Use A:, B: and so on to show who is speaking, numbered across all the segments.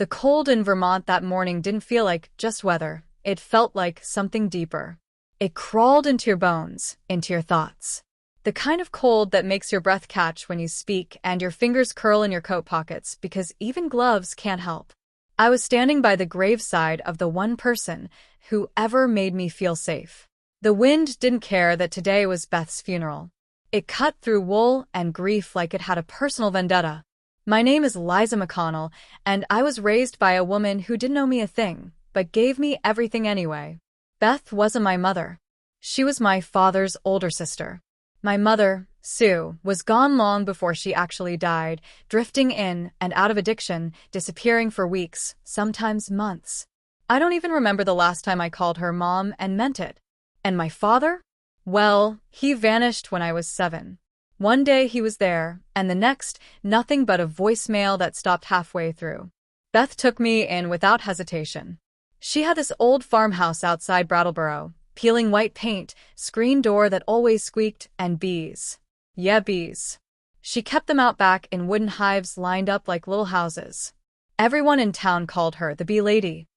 A: The cold in Vermont that morning didn't feel like just weather. It felt like something deeper. It crawled into your bones, into your thoughts. The kind of cold that makes your breath catch when you speak and your fingers curl in your coat pockets because even gloves can't help. I was standing by the graveside of the one person who ever made me feel safe. The wind didn't care that today was Beth's funeral. It cut through wool and grief like it had a personal vendetta. My name is Liza McConnell, and I was raised by a woman who didn't know me a thing, but gave me everything anyway. Beth wasn't my mother. She was my father's older sister. My mother, Sue, was gone long before she actually died, drifting in and out of addiction, disappearing for weeks, sometimes months. I don't even remember the last time I called her mom and meant it. And my father? Well, he vanished when I was 7. One day he was there, and the next, nothing but a voicemail that stopped halfway through. Beth took me in without hesitation. She had this old farmhouse outside Brattleboro, peeling white paint, screen door that always squeaked, and bees. Yeah, bees. She kept them out back in wooden hives lined up like little houses. Everyone in town called her the bee lady.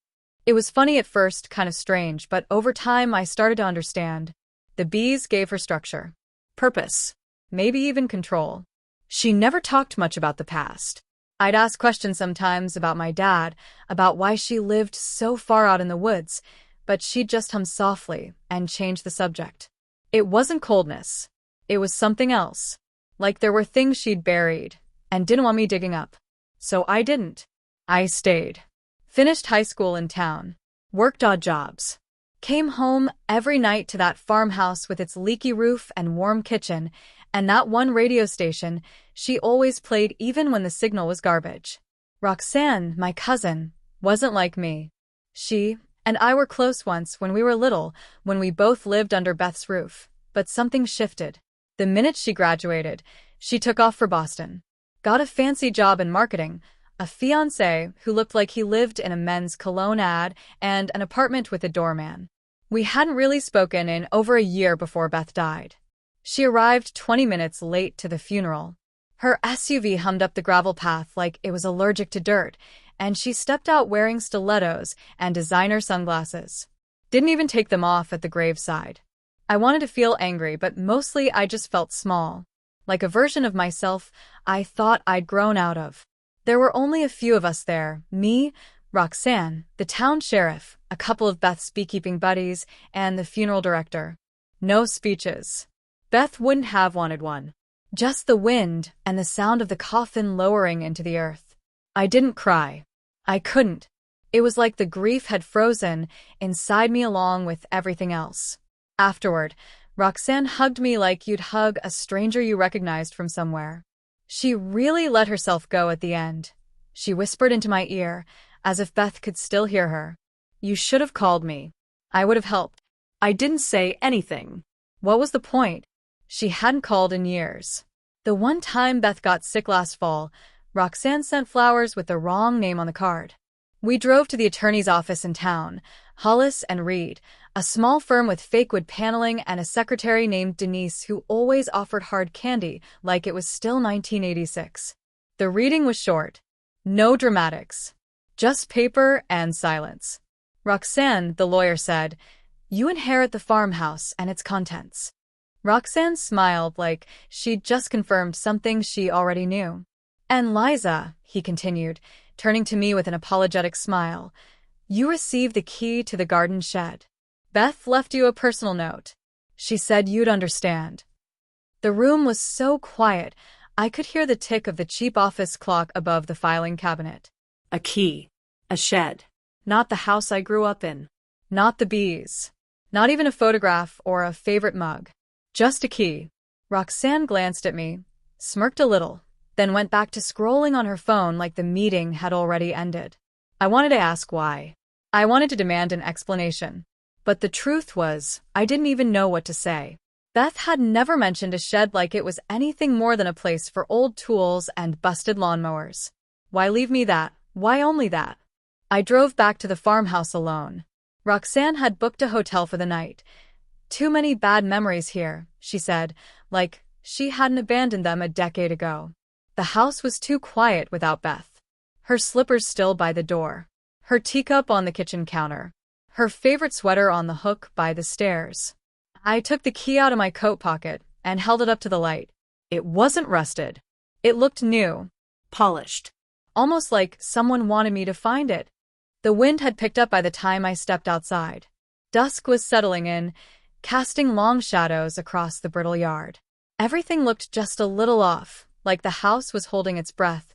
A: It was funny at first, kind of strange, but over time I started to understand. The bees gave her structure, purpose, maybe even control. She never talked much about the past. I'd ask questions sometimes about my dad, about why she lived so far out in the woods, but she'd just hum softly and change the subject. It wasn't coldness. It was something else. Like there were things she'd buried and didn't want me digging up. So I didn't. I stayed. Finished high school in town. Worked odd jobs. Came home every night to that farmhouse with its leaky roof and warm kitchen, and that one radio station she always played even when the signal was garbage. Roxanne, my cousin, wasn't like me. She and I were close once when we were little, when we both lived under Beth's roof, but something shifted. The minute she graduated, she took off for Boston. Got a fancy job in marketing, a fiancé who looked like he lived in a men's cologne ad, and an apartment with a doorman. We hadn't really spoken in over a year before Beth died. She arrived 20 minutes late to the funeral. Her SUV hummed up the gravel path like it was allergic to dirt, and she stepped out wearing stilettos and designer sunglasses. Didn't even take them off at the graveside. I wanted to feel angry, but mostly I just felt small. Like a version of myself I thought I'd grown out of. There were only a few of us there, me, Roxanne, the town sheriff, a couple of Beth's beekeeping buddies, and the funeral director. No speeches. Beth wouldn't have wanted one. Just the wind and the sound of the coffin lowering into the earth. I didn't cry. I couldn't. It was like the grief had frozen inside me along with everything else. Afterward, Roxanne hugged me like you'd hug a stranger you recognized from somewhere. She really let herself go at the end. She whispered into my ear, as if Beth could still hear her. You should have called me. I would have helped. I didn't say anything. What was the point? She hadn't called in years. The one time Beth got sick last fall, Roxanne sent flowers with the wrong name on the card. We drove to the attorney's office in town, Hollis and Reed, a small firm with fake wood paneling and a secretary named Denise who always offered hard candy like it was still 1986. The reading was short. No dramatics. Just paper and silence. Roxanne, the lawyer said, "You inherit the farmhouse and its contents." Roxanne smiled like she'd just confirmed something she already knew. "And Liza," he continued, turning to me with an apologetic smile, "you receive the key to the garden shed. Beth left you a personal note. She said you'd understand." The room was so quiet, I could hear the tick of the cheap office clock above the filing cabinet. A key. A shed. Not the house I grew up in. Not the bees. Not even a photograph or a favorite mug. Just a key. Roxanne glanced at me, smirked a little, then went back to scrolling on her phone like the meeting had already ended. I wanted to ask why. I wanted to demand an explanation. But the truth was, I didn't even know what to say. Beth had never mentioned a shed like it was anything more than a place for old tools and busted lawnmowers. Why leave me that? Why only that? I drove back to the farmhouse alone. Roxanne had booked a hotel for the night. "Too many bad memories here," she said, like she hadn't abandoned them a decade ago. The house was too quiet without Beth. her slippers still by the door, her teacup on the kitchen counter, her favorite sweater on the hook by the stairs. I took the key out of my coat pocket and held it up to the light. It wasn't rusted. It looked new, polished, almost like someone wanted me to find it. The wind had picked up by the time I stepped outside. Dusk was settling in, casting long shadows across the brittle yard. Everything looked just a little off, like the house was holding its breath,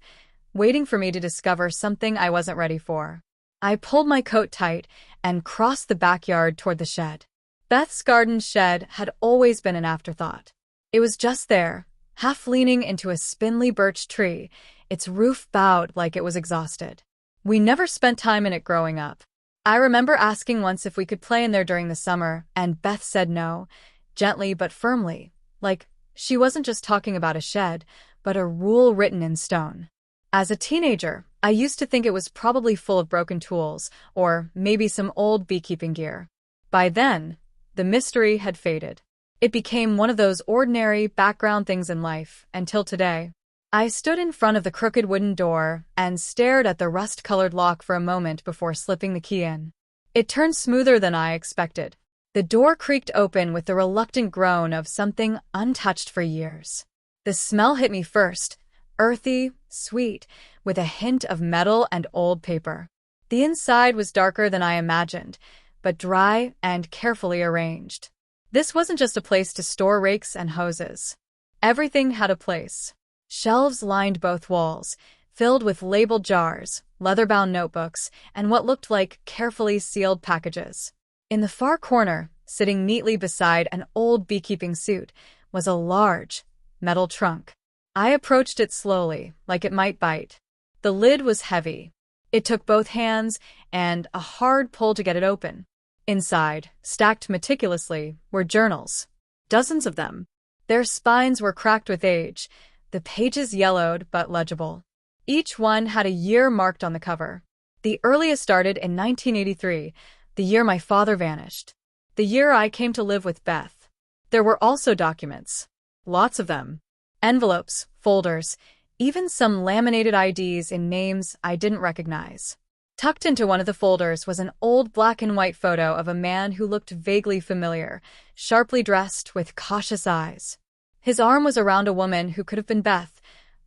A: waiting for me to discover something I wasn't ready for. I pulled my coat tight and crossed the backyard toward the shed. Beth's garden shed had always been an afterthought. It was just there, half leaning into a spindly birch tree, its roof bowed like it was exhausted. We never spent time in it growing up. I remember asking once if we could play in there during the summer, and Beth said no, gently but firmly, like she wasn't just talking about a shed, but a rule written in stone. As a teenager, I used to think it was probably full of broken tools, or maybe some old beekeeping gear. By then, the mystery had faded. It became one of those ordinary background things in life, until today. I stood in front of the crooked wooden door and stared at the rust-colored lock for a moment before slipping the key in. It turned smoother than I expected. The door creaked open with the reluctant groan of something untouched for years. The smell hit me first, earthy, sweet, with a hint of metal and old paper. The inside was darker than I imagined, but dry and carefully arranged. This wasn't just a place to store rakes and hoses. Everything had a place. Shelves lined both walls, filled with labeled jars, leather-bound notebooks, and what looked like carefully sealed packages. In the far corner, sitting neatly beside an old beekeeping suit, was a large, metal trunk. I approached it slowly, like it might bite. The lid was heavy. It took both hands and a hard pull to get it open. Inside, stacked meticulously, were journals. Dozens of them. Their spines were cracked with age, the pages yellowed but legible. Each one had a year marked on the cover. The earliest started in 1983, the year my father vanished. The year I came to live with Beth. There were also documents. Lots of them. Envelopes, folders, even some laminated IDs in names I didn't recognize. Tucked into one of the folders was an old black-and-white photo of a man who looked vaguely familiar, sharply dressed with cautious eyes. His arm was around a woman who could have been Beth,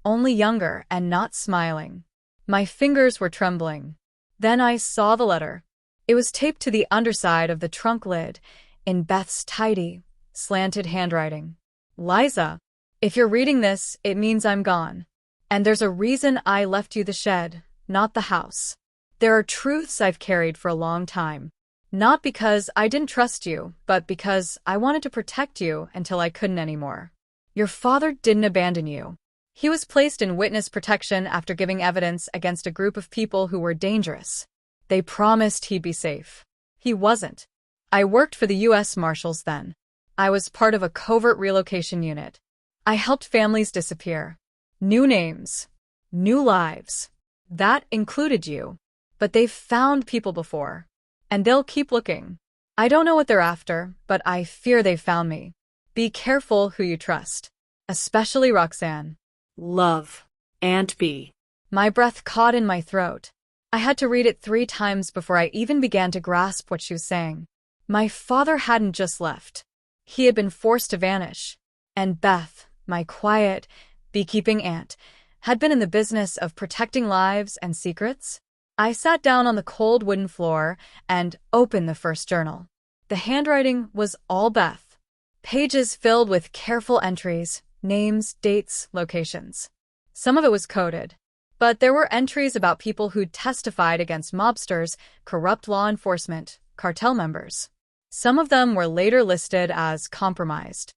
A: only younger and not smiling. My fingers were trembling. Then I saw the letter. It was taped to the underside of the trunk lid, in Beth's tidy, slanted handwriting. Liza, if you're reading this, it means I'm gone. And there's a reason I left you the shed, not the house. There are truths I've carried for a long time. Not because I didn't trust you, but because I wanted to protect you until I couldn't anymore. Your father didn't abandon you. He was placed in witness protection after giving evidence against a group of people who were dangerous. They promised he'd be safe. He wasn't. I worked for the U.S. Marshals then. I was part of a covert relocation unit. I helped families disappear. New names. New lives. That included you. But they've found people before. And they'll keep looking. I don't know what they're after, but I fear they've found me. Be careful who you trust. Especially Roxanne. Love. Aunt B. My breath caught in my throat. I had to read it 3 times before I even began to grasp what she was saying. My father hadn't just left. He had been forced to vanish. And Beth, my quiet, beekeeping aunt, had been in the business of protecting lives and secrets. I sat down on the cold wooden floor and opened the first journal. The handwriting was all Beth. Pages filled with careful entries, names, dates, locations. Some of it was coded. But there were entries about people who'd testified against mobsters, corrupt law enforcement, cartel members. Some of them were later listed as compromised.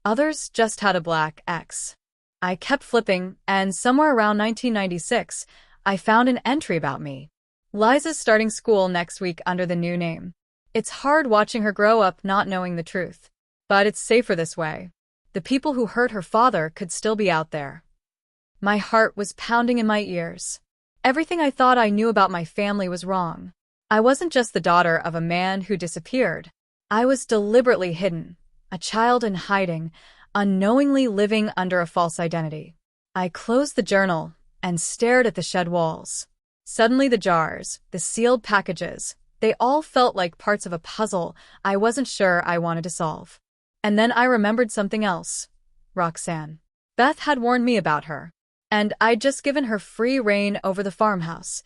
A: Others just had a black X. I kept flipping, and somewhere around 1996, I found an entry about me. Liza's starting school next week under the new name. It's hard watching her grow up not knowing the truth. But it's safer this way. The people who hurt her father could still be out there. My heart was pounding in my ears. Everything I thought I knew about my family was wrong. I wasn't just the daughter of a man who disappeared. I was deliberately hidden, a child in hiding, unknowingly living under a false identity. I closed the journal and stared at the shed walls. Suddenly the jars, the sealed packages, they all felt like parts of a puzzle I wasn't sure I wanted to solve. And then I remembered something else. Roxanne. Beth had warned me about her. And I'd just given her free rein over the farmhouse,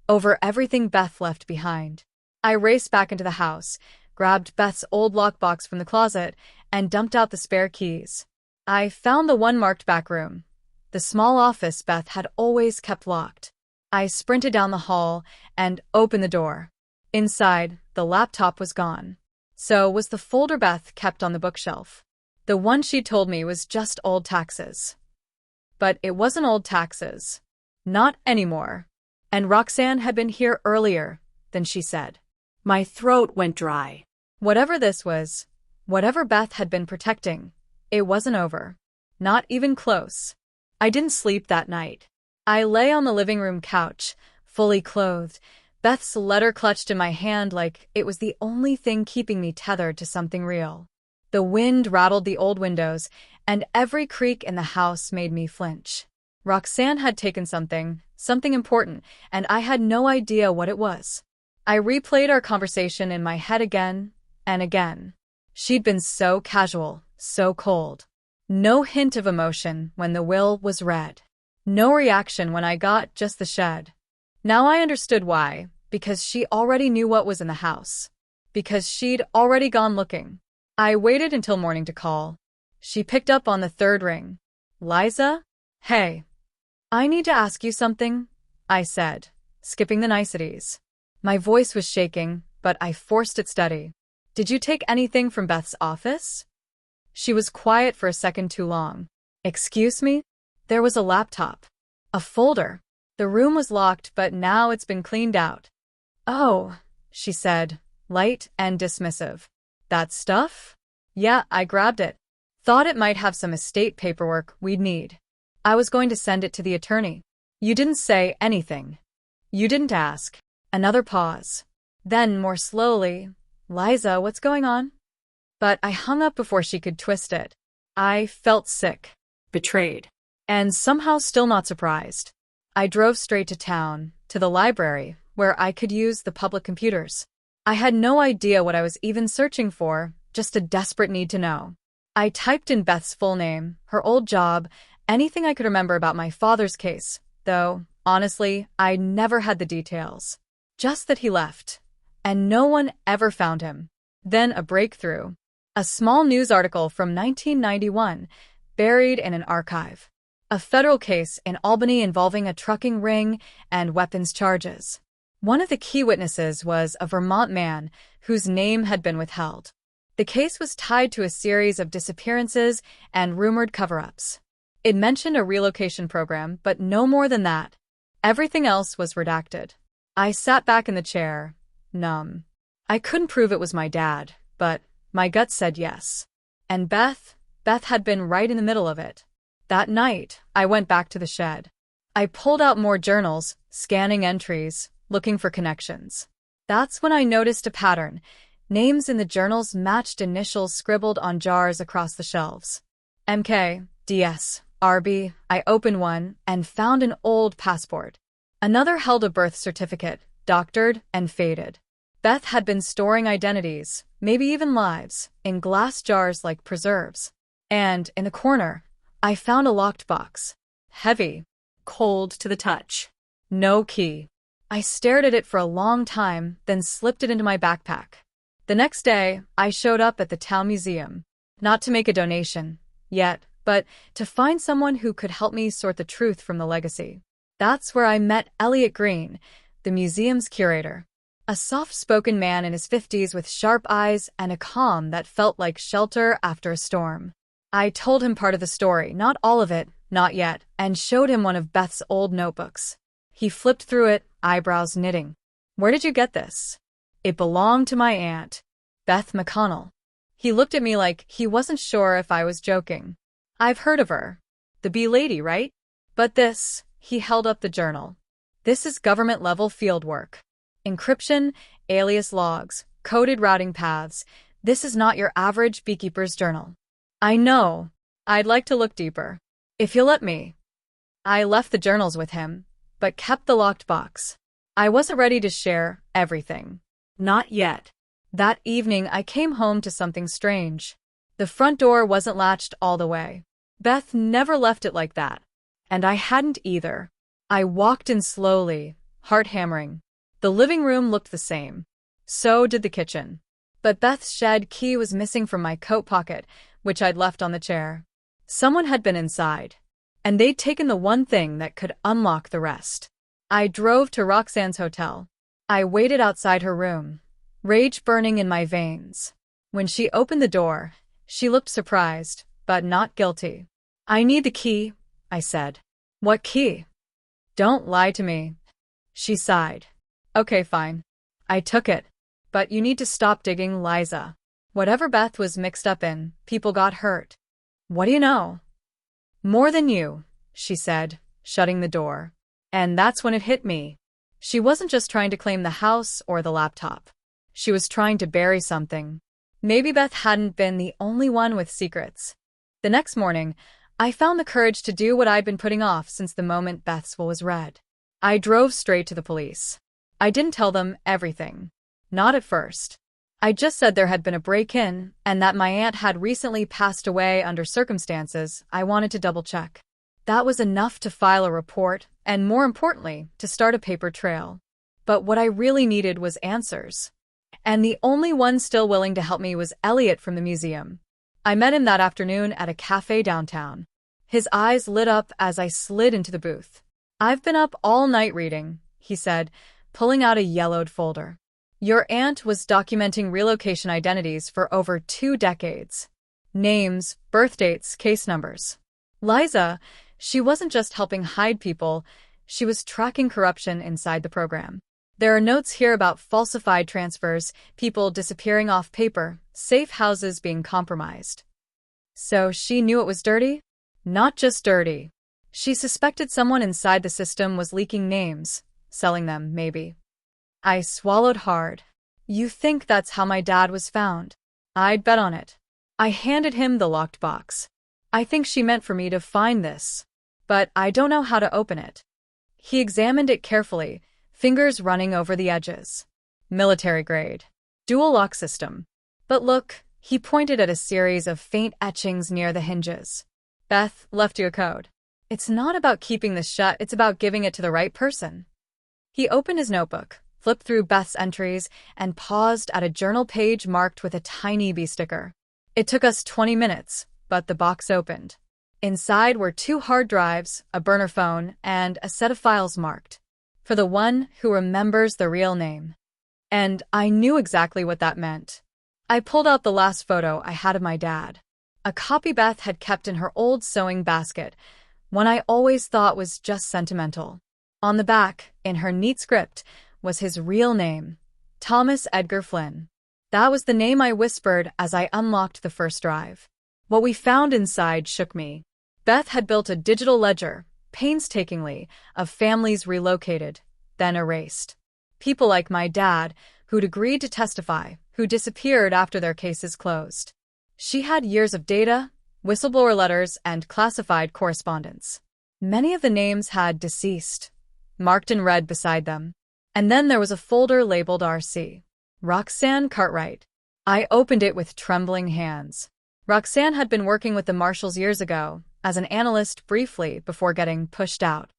A: over everything Beth left behind. I raced back into the house, grabbed Beth's old lockbox from the closet, and dumped out the spare keys. I found the one marked back room, the small office Beth had always kept locked. I sprinted down the hall and opened the door. Inside, the laptop was gone. So was the folder Beth kept on the bookshelf. The one she told me was just old taxes. But it wasn't old taxes. Not anymore. And Roxanne had been here earlier than she said.
B: My throat went dry.
A: Whatever this was, whatever Beth had been protecting, it wasn't over. Not even close. I didn't sleep that night. I lay on the living room couch, fully clothed, Beth's letter clutched in my hand like it was the only thing keeping me tethered to something real. The wind rattled the old windows, and every creak in the house made me flinch. Roxanne had taken something important, and I had no idea what it was. I replayed our conversation in my head again and again. She'd been so casual, so cold. No hint of emotion when the will was read. No reaction when I got just the shed. Now I understood why, because she already knew what was in the house. Because she'd already gone looking. I waited until morning to call. She picked up on the third ring. Liza? Hey. I need to ask you something, I said, skipping the niceties. My voice was shaking, but I forced it steady. Did you take anything from Beth's office? She was quiet for a second too long. Excuse me? There was a laptop. A folder. The room was locked, but now it's been cleaned out. Oh, she said, light and dismissive. That stuff? Yeah, I grabbed it. Thought it might have some estate paperwork we'd need. I was going to send it to the attorney. You didn't say anything. You didn't ask. Another pause. Then, more slowly, Liza, what's going on? But I hung up before she could twist it. I felt sick.
B: Betrayed.
A: And somehow still not surprised. I drove straight to town, to the library, where I could use the public computers. I had no idea what I was even searching for, just a desperate need to know. I typed in Beth's full name, her old job, anything I could remember about my father's case, though, honestly, I never had the details. Just that he left. And no one ever found him. Then a breakthrough. A small news article from 1991, buried in an archive. A federal case in Albany involving a trucking ring and weapons charges. One of the key witnesses was a Vermont man whose name had been withheld. The case was tied to a series of disappearances and rumored cover-ups. It mentioned a relocation program, but no more than that. Everything else was redacted. I sat back in the chair, numb. I couldn't prove it was my dad, but my gut said yes. And Beth had been right in the middle of it. That night, I went back to the shed. I pulled out more journals, scanning entries, looking for connections. That's when I noticed a pattern. Names in the journals matched initials scribbled on jars across the shelves. MK, DS, RB. I opened one and found an old passport. Another held a birth certificate, doctored and faded. Beth had been storing identities, maybe even lives, in glass jars like preserves. And, in the corner, I found a locked box. Heavy. Cold to the touch. No key. I stared at it for a long time, then slipped it into my backpack. The next day, I showed up at the town museum. Not to make a donation, yet, but to find someone who could help me sort the truth from the legacy. That's where I met Elliot Green, the museum's curator. A soft-spoken man in his 50s with sharp eyes and a calm that felt like shelter after a storm. I told him part of the story, not all of it, not yet, and showed him one of Beth's old notebooks. He flipped through it, eyebrows knitting. Where did you get this? It belonged to my aunt, Beth McConnell. He looked at me like he wasn't sure if I was joking. I've heard of her. The bee lady, right? But this, he held up the journal. This is government-level fieldwork. Encryption, alias logs, coded routing paths. This is not your average beekeeper's journal. I know. I'd like to look deeper. If you'll let me. I left the journals with him, but kept the locked box. I wasn't ready to share everything.
B: Not yet.
A: That evening, I came home to something strange. The front door wasn't latched all the way. Beth never left it like that. And I hadn't either. I walked in slowly, heart hammering. The living room looked the same. So did the kitchen. But Beth's shed key was missing from my coat pocket, which I'd left on the chair. Someone had been inside, and they'd taken the one thing that could unlock the rest. I drove to Roxanne's hotel. I waited outside her room, rage burning in my veins. When she opened the door, she looked surprised, but not guilty. "I need the key," I said. "What key?" "Don't lie to me." She sighed. "Okay, fine." I took it. "But you need to stop digging, Liza. Whatever Beth was mixed up in, people got hurt." "What do you know?" "More than you," she said, shutting the door. And that's when it hit me. She wasn't just trying to claim the house or the laptop. She was trying to bury something. Maybe Beth hadn't been the only one with secrets. The next morning, I found the courage to do what I'd been putting off since the moment Beth's will was read. I drove straight to the police. I didn't tell them everything. Not at first. I just said there had been a break-in and that my aunt had recently passed away under circumstances I wanted to double-check. That was enough to file a report and, more importantly, to start a paper trail. But what I really needed was answers. And the only one still willing to help me was Elliot from the museum. I met him that afternoon at a cafe downtown. His eyes lit up as I slid into the booth. "I've been up all night reading," he said, pulling out a yellowed folder. "Your aunt was documenting relocation identities for over 2 decades. Names, birth dates, case numbers. Liza, she wasn't just helping hide people, she was tracking corruption inside the program. There are notes here about falsified transfers, people disappearing off paper, safe houses being compromised." So she knew it was dirty? Not just dirty. She suspected someone inside the system was leaking names, selling them, maybe. I swallowed hard. "You think that's how my dad was found?" "I'd bet on it." I handed him the locked box. "I think she meant for me to find this, but I don't know how to open it." He examined it carefully, fingers running over the edges. "Military grade. Dual lock system. But look," he pointed at a series of faint etchings near the hinges. "Beth left you a code. It's not about keeping this shut, it's about giving it to the right person." He opened his notebook, flipped through Beth's entries, and paused at a journal page marked with a tiny B sticker. It took us 20 minutes, but the box opened. Inside were 2 hard drives, a burner phone, and a set of files marked, "For the one who remembers the real name." And I knew exactly what that meant. I pulled out the last photo I had of my dad. A copy Beth had kept in her old sewing basket, one I always thought was just sentimental. On the back, in her neat script, was his real name, Thomas Edgar Flynn. That was the name I whispered as I unlocked the first drive. What we found inside shook me. Beth had built a digital ledger, painstakingly, of families relocated, then erased. People like my dad, who'd agreed to testify, who disappeared after their cases closed. She had years of data, whistleblower letters, and classified correspondence. Many of the names had deceased, marked in red beside them. And then there was a folder labeled RC. Roxanne Cartwright. I opened it with trembling hands. Roxanne had been working with the Marshals years ago, as an analyst briefly before getting pushed out.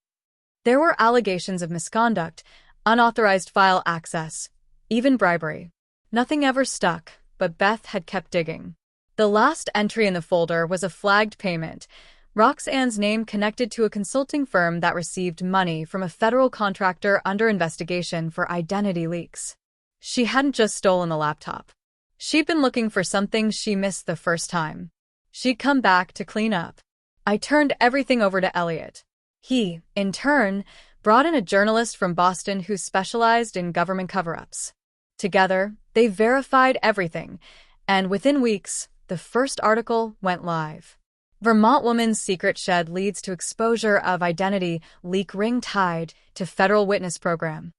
A: There were allegations of misconduct, unauthorized file access, even bribery. Nothing ever stuck, but Beth had kept digging. The last entry in the folder was a flagged payment, Roxanne's name connected to a consulting firm that received money from a federal contractor under investigation for identity leaks. She hadn't just stolen the laptop. She'd been looking for something she missed the first time. She'd come back to clean up. I turned everything over to Elliot. He, in turn, brought in a journalist from Boston who specialized in government cover-ups. Together, they verified everything, and within weeks, the first article went live. Vermont woman's secret shed leads to exposure of identity leak ring tied to federal witness program.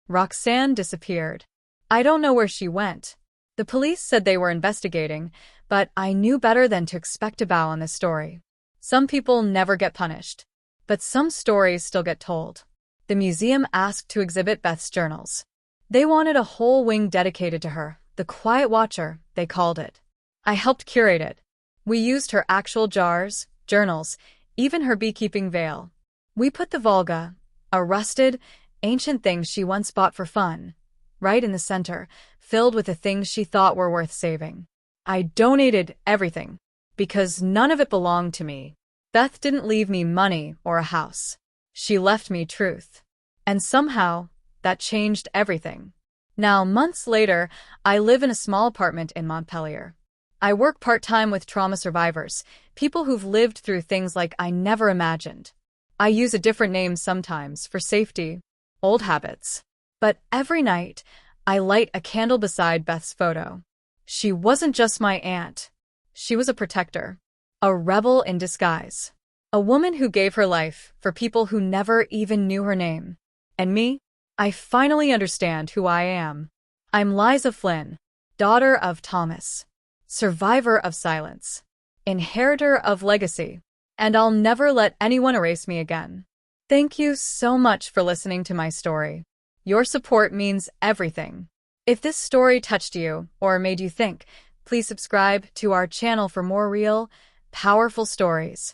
A: Roxanne disappeared. I don't know where she went. The police said they were investigating, but I knew better than to expect a bow on this story. Some people never get punished, but some stories still get told. The museum asked to exhibit Beth's journals. They wanted a whole wing dedicated to her, the Quiet Watcher, they called it. I helped curate it. We used her actual jars, journals, even her beekeeping veil. We put the Volga, a rusted, ancient thing she once bought for fun, right in the center, filled with the things she thought were worth saving. I donated everything, because none of it belonged to me. Beth didn't leave me money or a house. She left me truth. And somehow, that changed everything. Now, months later, I live in a small apartment in Montpelier. I work part-time with trauma survivors, people who've lived through things like I never imagined. I use a different name sometimes for safety, old habits. But every night, I light a candle beside Beth's photo. She wasn't just my aunt. She was a protector, a rebel in disguise, a woman who gave her life for people who never even knew her name. And me? I finally understand who I am. I'm Liza Flynn, daughter of Thomas, survivor of silence, inheritor of legacy, and I'll never let anyone erase me again. Thank you so much for listening to my story. Your support means everything. If this story touched you or made you think, please subscribe to our channel for more real, powerful stories.